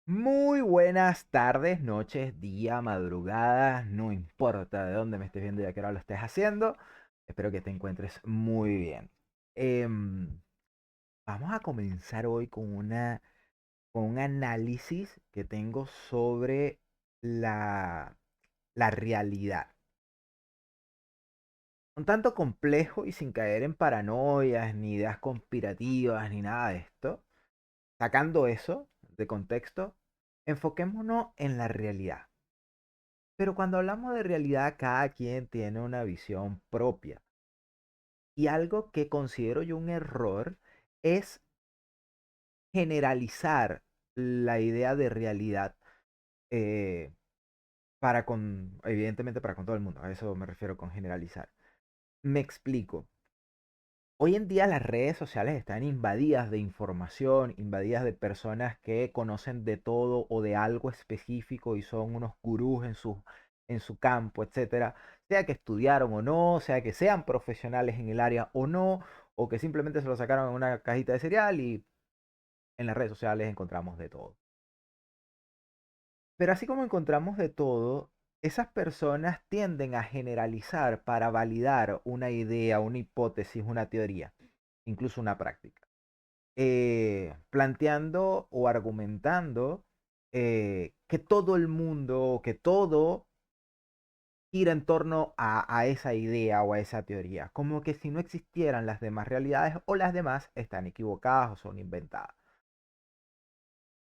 Muy buenas tardes, noches, día, madrugadas, no importa de dónde me estés viendo y a qué hora lo estés haciendo. Espero que te encuentres muy bien. Em, Vamos a comenzar hoy con un análisis que tengo sobre la, la realidad. Un tanto complejo y sin caer en paranoias, ni ideas conspirativas, ni nada de esto. Sacando eso de contexto, enfoquémonos en la realidad. Pero cuando hablamos de realidad, cada quien tiene una visión propia. Y algo que considero yo un error es generalizar la idea de realidad eh, evidentemente para con todo el mundo. A eso me refiero con generalizar. Me explico. Hoy en día las redes sociales están invadidas de información, invadidas de personas que conocen de todo o de algo específico y son unos gurús en su campo, etcétera. Sea que estudiaron o no, sea que sean profesionales en el área o no, o que simplemente se lo sacaron en una cajita de cereal y en las redes sociales encontramos de todo. Pero así como encontramos de todo, esas personas tienden a generalizar para validar una idea, una hipótesis, una teoría, incluso una práctica. Planteando o argumentando que todo el mundo, que todo gira en torno a esa idea o a esa teoría, como que si no existieran las demás realidades o las demás están equivocadas o son inventadas.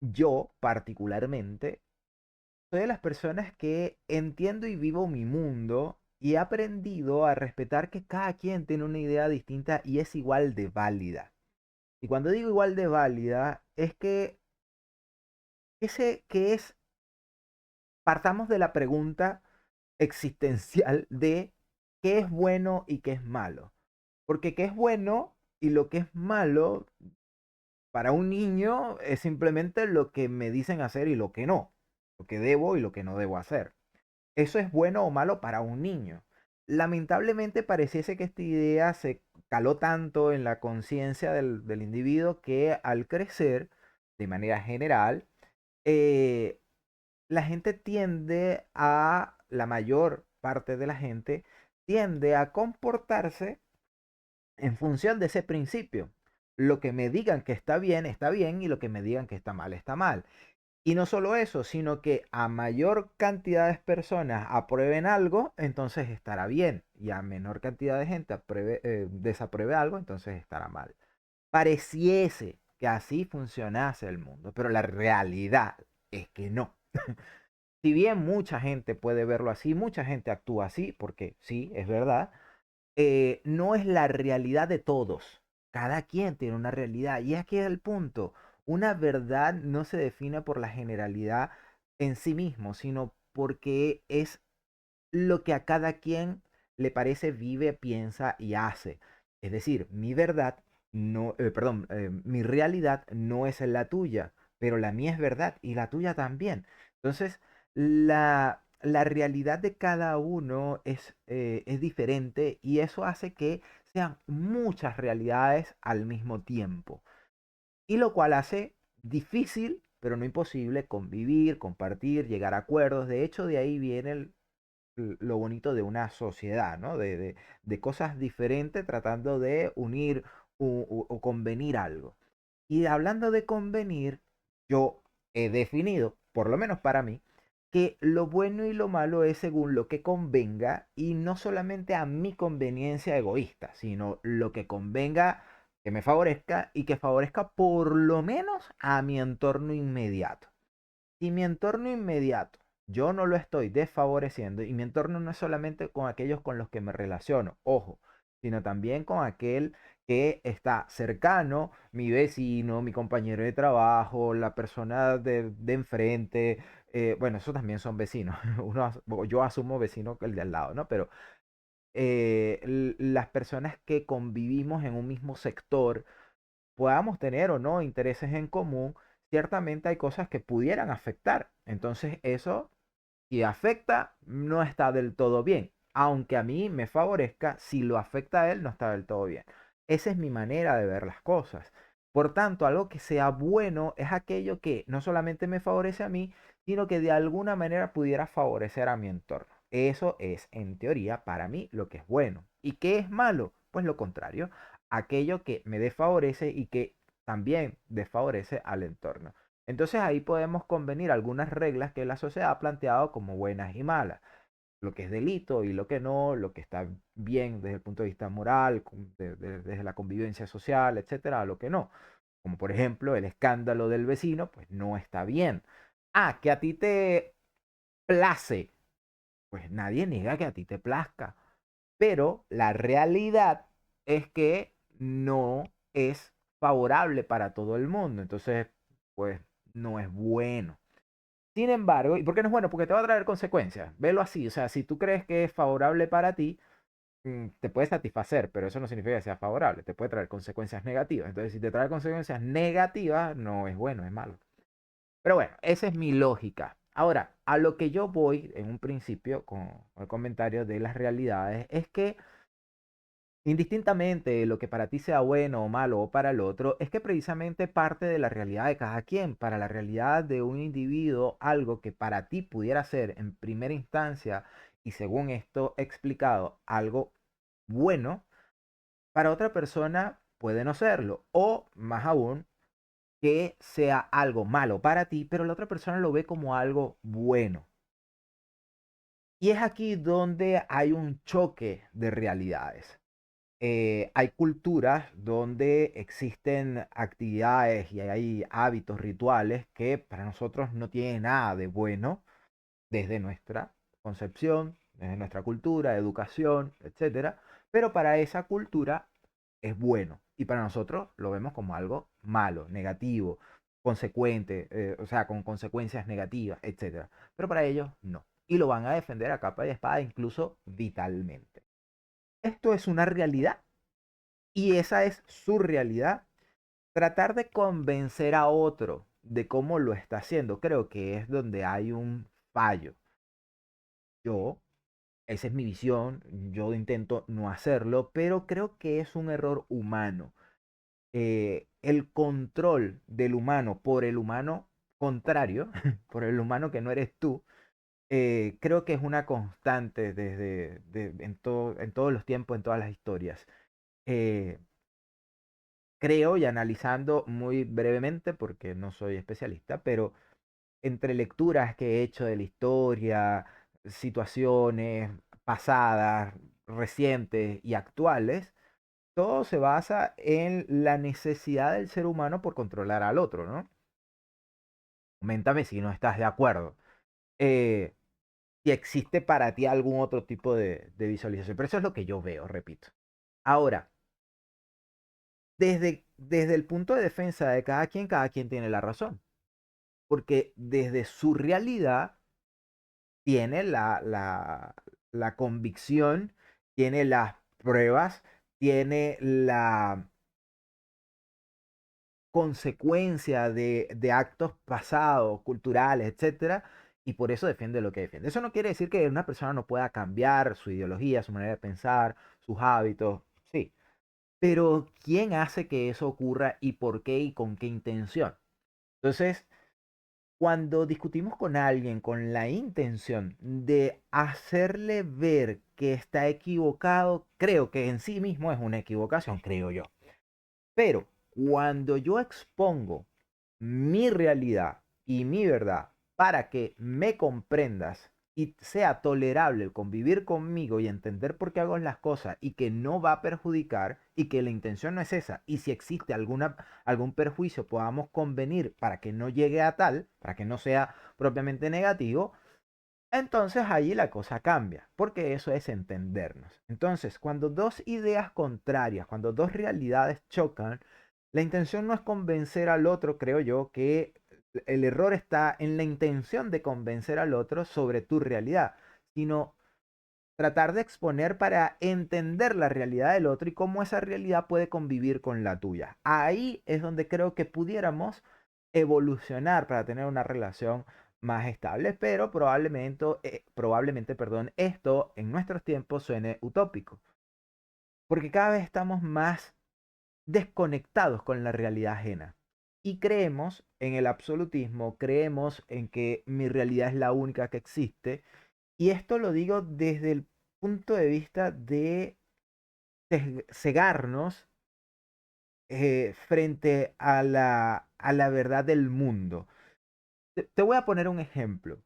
Yo particularmente soy de las personas que entiendo y vivo mi mundo y he aprendido a respetar que cada quien tiene una idea distinta y es igual de válida. Y cuando digo igual de válida, es que ese que es, partamos de la pregunta existencial de qué es bueno y qué es malo. Porque qué es bueno y lo que es malo para un niño es simplemente lo que me dicen hacer y lo que no. Lo que debo y lo que no debo hacer. Eso es bueno o malo para un niño. Lamentablemente pareciese que esta idea se caló tanto en la conciencia del individuo que al crecer, de manera general, eh, la mayor parte de la gente tiende a comportarse en función de ese principio. Lo que me digan que está bien y lo que me digan que está mal, está mal. Y no solo eso, sino que a mayor cantidad de personas aprueben algo, entonces estará bien. Y a menor cantidad de gente desapruebe algo, entonces estará mal. Pareciese que así funcionase el mundo, pero la realidad es que no. Si bien mucha gente puede verlo así, mucha gente actúa así, porque sí, es verdad, no es la realidad de todos. Cada quien tiene una realidad. Y aquí es el punto. Una verdad no se define por la generalidad en sí mismo, sino porque es lo que a cada quien le parece, vive, piensa y hace. Es decir, mi verdad no, perdón, mi realidad no es la tuya, pero la mía es verdad y la tuya también. Entonces, la realidad de cada uno es diferente y eso hace que sean muchas realidades al mismo tiempo. Y lo cual hace difícil, pero no imposible, convivir, compartir, llegar a acuerdos. De hecho, de ahí viene lo bonito de una sociedad, ¿no? De cosas diferentes tratando de unir o convenir algo. Y hablando de convenir, yo he definido, por lo menos para mí, que lo bueno y lo malo es según lo que convenga y no solamente a mi conveniencia egoísta, sino lo que convenga, que me favorezca y que favorezca por lo menos a mi entorno inmediato. Si mi entorno inmediato yo no lo estoy desfavoreciendo y mi entorno no es solamente con aquellos con los que me relaciono, ojo, sino también con aquel que está cercano, mi vecino, mi compañero de trabajo, la persona de enfrente, bueno, esos también son vecinos, yo asumo vecino que el de al lado, ¿no? Pero las personas que convivimos en un mismo sector, podamos tener o no intereses en común, ciertamente hay cosas que pudieran afectar. Entonces eso, si afecta, no está del todo bien. Aunque a mí me favorezca, si lo afecta a él, no está del todo bien. Esa es mi manera de ver las cosas. Por tanto, algo que sea bueno es aquello que no solamente me favorece a mí, sino que de alguna manera pudiera favorecer a mi entorno. Eso es, en teoría, para mí lo que es bueno. ¿Y qué es malo? Pues lo contrario, aquello que me desfavorece y que también desfavorece al entorno. Entonces ahí podemos convenir algunas reglas que la sociedad ha planteado como buenas y malas, lo que es delito y lo que no, lo que está bien desde el punto de vista moral, desde la convivencia social, etcétera, a lo que no. Como por ejemplo el escándalo del vecino, pues no está bien. Ah, que a ti te place, pues nadie niega que a ti te plazca, pero la realidad es que no es favorable para todo el mundo, entonces pues no es bueno. Sin embargo, ¿y por qué no es bueno? Porque te va a traer consecuencias. Velo así, o sea, si tú crees que es favorable para ti, te puede satisfacer, pero eso no significa que sea favorable, te puede traer consecuencias negativas. Entonces, si te trae consecuencias negativas, no es bueno, es malo. Pero bueno, esa es mi lógica. Ahora, a lo que yo voy en un principio con el comentario de las realidades es que indistintamente lo que para ti sea bueno o malo o para el otro, es que precisamente parte de la realidad de cada quien. Para la realidad de un individuo, algo que para ti pudiera ser en primera instancia y según esto explicado, algo bueno, para otra persona puede no serlo. O más aún, que sea algo malo para ti, pero la otra persona lo ve como algo bueno. Y es aquí donde hay un choque de realidades. Hay culturas donde existen actividades y hay hábitos rituales que para nosotros no tienen nada de bueno desde nuestra concepción, desde nuestra cultura, educación, etcétera, pero para esa cultura es bueno y para nosotros lo vemos como algo malo, negativo, consecuente, o sea, con consecuencias negativas, etcétera. Pero para ellos no. Y lo van a defender a capa y espada, incluso vitalmente. Esto es una realidad y esa es su realidad. Tratar de convencer a otro de cómo lo está haciendo, creo que es donde hay un fallo. Yo, esa es mi visión, yo intento no hacerlo, pero creo que es un error humano. El control del humano por el humano contrario, por el humano que no eres tú, creo que es una constante en todos los tiempos, en todas las historias. Eh, Creo, y analizando muy brevemente, porque no soy especialista, pero entre lecturas que he hecho de la historia, situaciones pasadas, recientes y actuales, todo se basa en la necesidad del ser humano por controlar al otro, ¿no? Coméntame si no estás de acuerdo. Eh, si existe para ti algún otro tipo de visualización. Pero eso es lo que yo veo, repito. Ahora, desde el punto de defensa de cada quien tiene la razón. Porque desde su realidad tiene la convicción, tiene las pruebas, tiene la consecuencia de actos pasados, culturales, etcétera, y por eso defiende lo que defiende. Eso no quiere decir que una persona no pueda cambiar su ideología, su manera de pensar, sus hábitos, sí, pero ¿quién hace que eso ocurra y por qué y con qué intención? Entonces, cuando discutimos con alguien con la intención de hacerle ver que está equivocado, creo que en sí mismo es una equivocación, creo yo. Pero cuando yo expongo mi realidad y mi verdad para que me comprendas y sea tolerable el convivir conmigo y entender por qué hago las cosas y que no va a perjudicar y que la intención no es esa y si existe algún perjuicio podamos convenir para que no llegue a tal, para que no sea propiamente negativo, entonces allí la cosa cambia, porque eso es entendernos. Entonces, cuando dos ideas contrarias, cuando dos realidades chocan, la intención no es convencer al otro, creo yo, que el error está en la intención de convencer al otro sobre tu realidad, sino tratar de exponer para entender la realidad del otro y cómo esa realidad puede convivir con la tuya. Ahí es donde creo que pudiéramos evolucionar para tener una relación más estable, pero probablemente, perdón, esto en nuestros tiempos suene utópico, porque cada vez estamos más desconectados con la realidad ajena. Y creemos en el absolutismo, creemos en que mi realidad es la única que existe. Y esto lo digo desde el punto de vista de cegarnos frente a la verdad del mundo. Te voy a poner un ejemplo.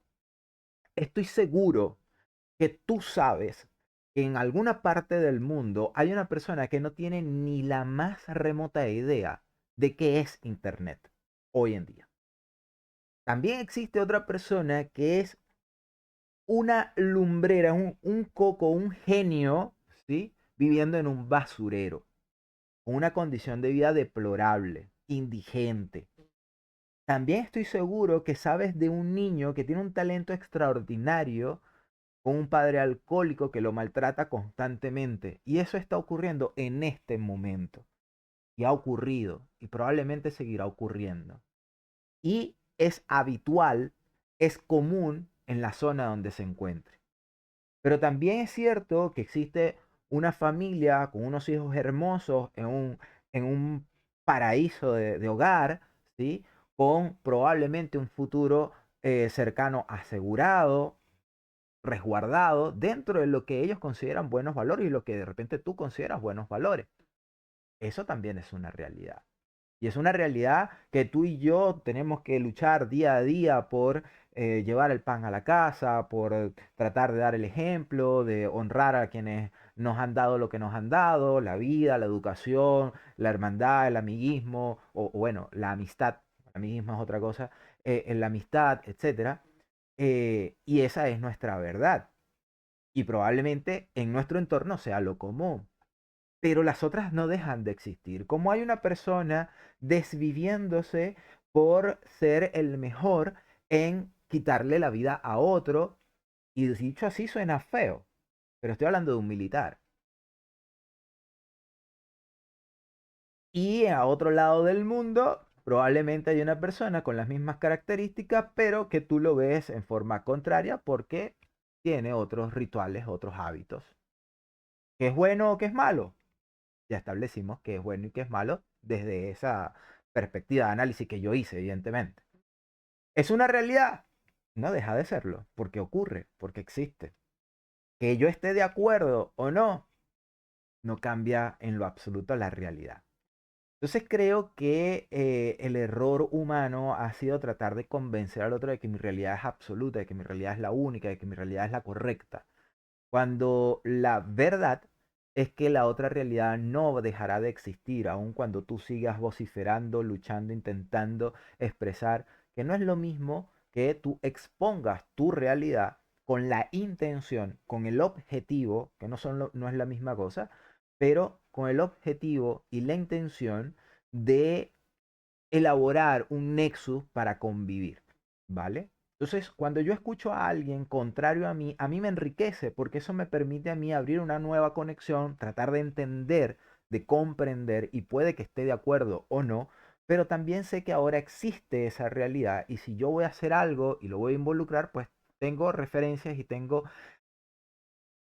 Estoy seguro que tú sabes que en alguna parte del mundo hay una persona que no tiene ni la más remota idea de qué es Internet hoy en día. También existe otra persona que es una lumbrera, un coco, un genio, ¿sí? Viviendo en un basurero, con una condición de vida deplorable, indigente. También estoy seguro que sabes de un niño que tiene un talento extraordinario con un padre alcohólico que lo maltrata constantemente. Y eso está ocurriendo en este momento. Y ha ocurrido. Y probablemente seguirá ocurriendo. Y es habitual, es común en la zona donde se encuentre. Pero también es cierto que existe una familia con unos hijos hermosos en un paraíso de hogar, ¿sí? Con probablemente un futuro cercano asegurado, resguardado dentro de lo que ellos consideran buenos valores y lo que de repente tú consideras buenos valores. Eso también es una realidad. Y es una realidad que tú y yo tenemos que luchar día a día por llevar el pan a la casa, por tratar de dar el ejemplo, de honrar a quienes nos han dado lo que nos han dado, la vida, la educación, la hermandad, el amiguismo, o bueno, la amistad, el amiguismo es otra cosa, la amistad, etcétera. Y esa es nuestra verdad. Y probablemente en nuestro entorno sea lo común, pero las otras no dejan de existir. Como hay una persona desviviéndose por ser el mejor en quitarle la vida a otro, y dicho así suena feo, pero estoy hablando de un militar. Y a otro lado del mundo, probablemente hay una persona con las mismas características, pero que tú lo ves en forma contraria porque tiene otros rituales, otros hábitos. ¿Qué es bueno o qué es malo? Ya establecimos qué es bueno y qué es malo desde esa perspectiva de análisis que yo hice, evidentemente. ¿Es una realidad? No deja de serlo, porque ocurre, porque existe. Que yo esté de acuerdo o no, no cambia en lo absoluto la realidad. Entonces creo que el error humano ha sido tratar de convencer al otro de que mi realidad es absoluta, de que mi realidad es la única, de que mi realidad es la correcta. Cuando la verdad es que la otra realidad no dejará de existir, aun cuando tú sigas vociferando, luchando, intentando expresar que no es lo mismo que tú expongas tu realidad con la intención, con el objetivo, que no es la misma cosa, pero con el objetivo y la intención de elaborar un nexus para convivir, ¿vale? Entonces, cuando yo escucho a alguien contrario a mí me enriquece porque eso me permite a mí abrir una nueva conexión, tratar de entender, de comprender y puede que esté de acuerdo o no, pero también sé que ahora existe esa realidad y si yo voy a hacer algo y lo voy a involucrar, pues tengo referencias y tengo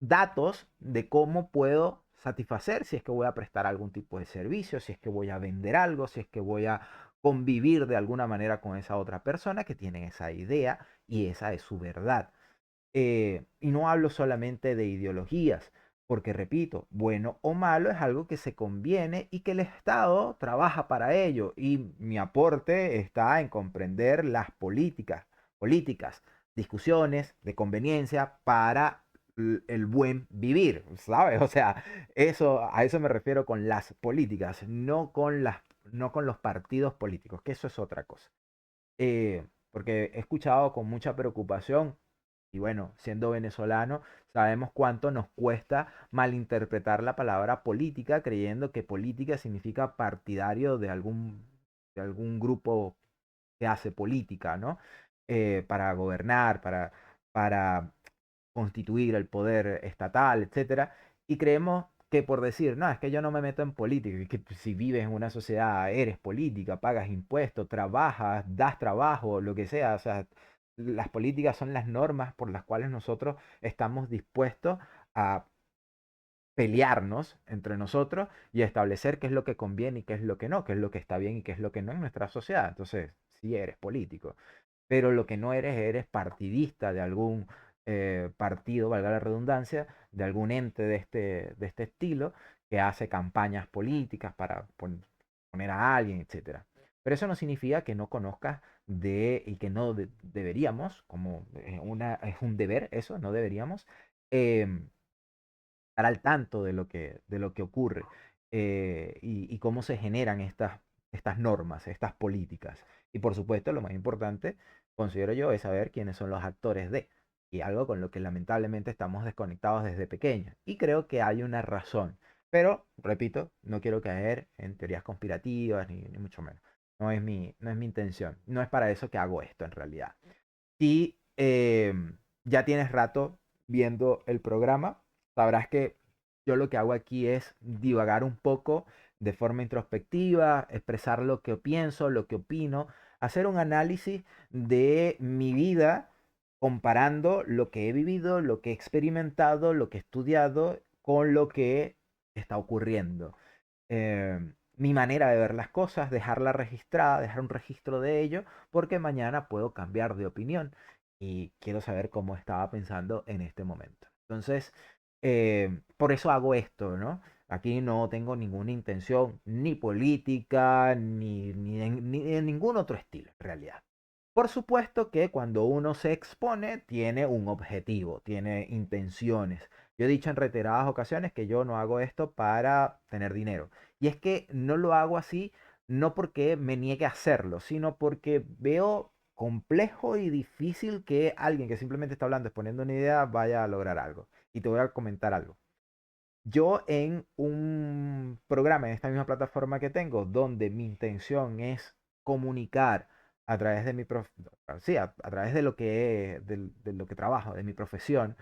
datos de cómo puedo satisfacer, si es que voy a prestar algún tipo de servicio, si es que voy a vender algo, si es que voy a convivir de alguna manera con esa otra persona que tiene esa idea y esa es su verdad. Y no hablo solamente de ideologías, porque repito, bueno o malo es algo que se conviene y que el Estado trabaja para ello. Y mi aporte está en comprender las políticas, discusiones de conveniencia para el buen vivir, ¿sabes? O sea, a eso me refiero con las políticas, no con los partidos políticos, que eso es otra cosa. Porque he escuchado con mucha preocupación y bueno, siendo venezolano, sabemos cuánto nos cuesta malinterpretar la palabra política creyendo que política significa partidario de algún grupo que hace política, ¿no? Para gobernar, para constituir el poder estatal, etcétera. Y creemos que por decir, no, es que yo no me meto en política, y que si vives en una sociedad eres política, pagas impuestos, trabajas, das trabajo, lo que sea, o sea, las políticas son las normas por las cuales nosotros estamos dispuestos a pelearnos entre nosotros y establecer qué es lo que conviene y qué es lo que no, qué es lo que está bien y qué es lo que no en nuestra sociedad. Entonces, sí eres político, pero lo que no eres, eres partidista de algún partido, valga la redundancia, de algún ente de este estilo que hace campañas políticas para poner a alguien, etcétera. Pero eso no significa que no conozcas y que no deberíamos, como es un deber eso, no deberíamos, em, estar al tanto de lo que ocurre y cómo se generan estas normas, estas políticas. Y por supuesto, lo más importante, considero yo, es saber quiénes son los actores de. Y algo con lo que lamentablemente estamos desconectados desde pequeños. Y creo que hay una razón. Pero, repito, no quiero caer en teorías conspirativas, ni mucho menos. No es mi intención. No es para eso que hago esto, en realidad. Si ya tienes rato viendo el programa, sabrás que yo lo que hago aquí es divagar un poco de forma introspectiva, expresar lo que pienso, lo que opino, hacer un análisis de mi vida comparando lo que he vivido, lo que he experimentado, lo que he estudiado con lo que está ocurriendo. Mi manera de ver las cosas, dejarla registrada, dejar un registro de ello, porque mañana puedo cambiar de opinión y quiero saber cómo estaba pensando en este momento. Entonces, por eso hago esto, ¿no? Aquí no tengo ninguna intención ni política, ni de ningún otro estilo, en realidad. Por supuesto que cuando uno se expone, tiene un objetivo, tiene intenciones. Yo he dicho en reiteradas ocasiones que yo no hago esto para tener dinero. Y es que no lo hago así, no porque me niegue a hacerlo, sino porque veo complejo y difícil que alguien que simplemente está hablando, exponiendo una idea, vaya a lograr algo. Y te voy a comentar algo. Yo en un programa, en esta misma plataforma que tengo, donde mi intención es comunicar a través de sí, a través de lo de lo que trabajo, de mi profesión,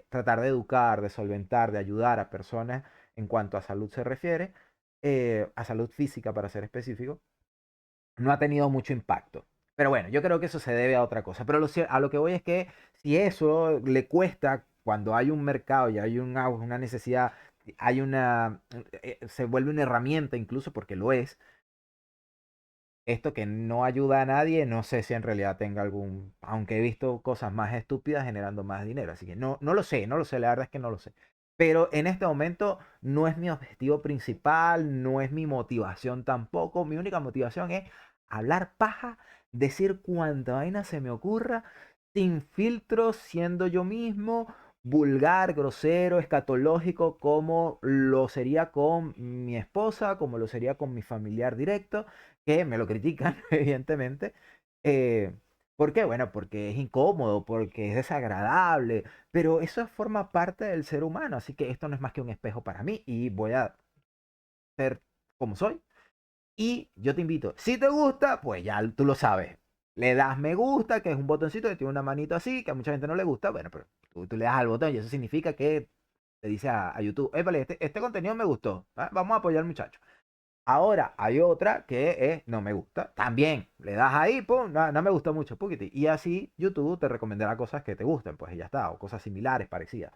tratar de educar, de solventar, de ayudar a personas en cuanto a salud se refiere, a salud física para ser específico, no ha tenido mucho impacto. Pero bueno, yo creo que eso se debe a otra cosa. Pero a lo que voy es que si eso le cuesta cuando hay un mercado y hay una necesidad, hay se vuelve una herramienta incluso porque lo es, esto que no ayuda a nadie, no sé si en realidad tenga algún, aunque he visto cosas más estúpidas generando más dinero, así que no lo sé, no lo sé, la verdad es que no lo sé. Pero en este momento no es mi objetivo principal, no es mi motivación tampoco. Mi única motivación es hablar paja, decir cuanta vaina se me ocurra, sin filtros, siendo yo mismo, vulgar, grosero, escatológico, como lo sería con mi esposa, como lo sería con mi familiar directo que me lo critican, evidentemente. Eh, ¿Por qué? Bueno, porque es incómodo, porque es desagradable, pero eso forma parte del ser humano, así que esto no es más que un espejo para mí y voy a ser como soy. Y yo te invito, si te gusta, pues ya tú lo sabes. Le das me gusta, que es un botoncito que tiene una manito así, que a mucha gente no le gusta, bueno, pero tú le das al botón y eso significa que te dice a YouTube, épale, este contenido me gustó, ¿va? Vamos a apoyar al muchacho. Ahora hay otra que es no me gusta. También le das ahí, pum, no, no me gustó mucho, poquito. Y así YouTube te recomendará cosas que te gusten, pues y ya está, o cosas similares, parecidas.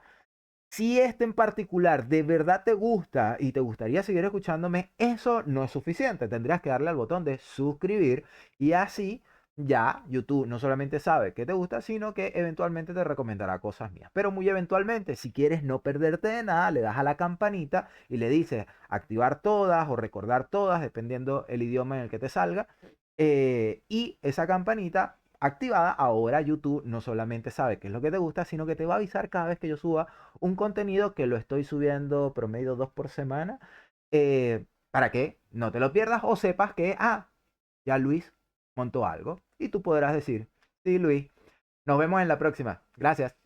Si este en particular de verdad te gusta y te gustaría seguir escuchándome, eso no es suficiente. Tendrías que darle al botón de suscribir y así ya YouTube no solamente sabe que te gusta, sino que eventualmente te recomendará cosas mías. Pero muy eventualmente, si quieres no perderte de nada, le das a la campanita y le dices activar todas o recordar todas, dependiendo el idioma en el que te salga. Y esa campanita activada, ahora YouTube no solamente sabe qué es lo que te gusta, sino que te va a avisar cada vez que yo suba un contenido que lo estoy subiendo promedio 2 por semana, para que no te lo pierdas o sepas que, ya Luis montó algo y tú podrás decir, sí, Luis, nos vemos en la próxima. Gracias.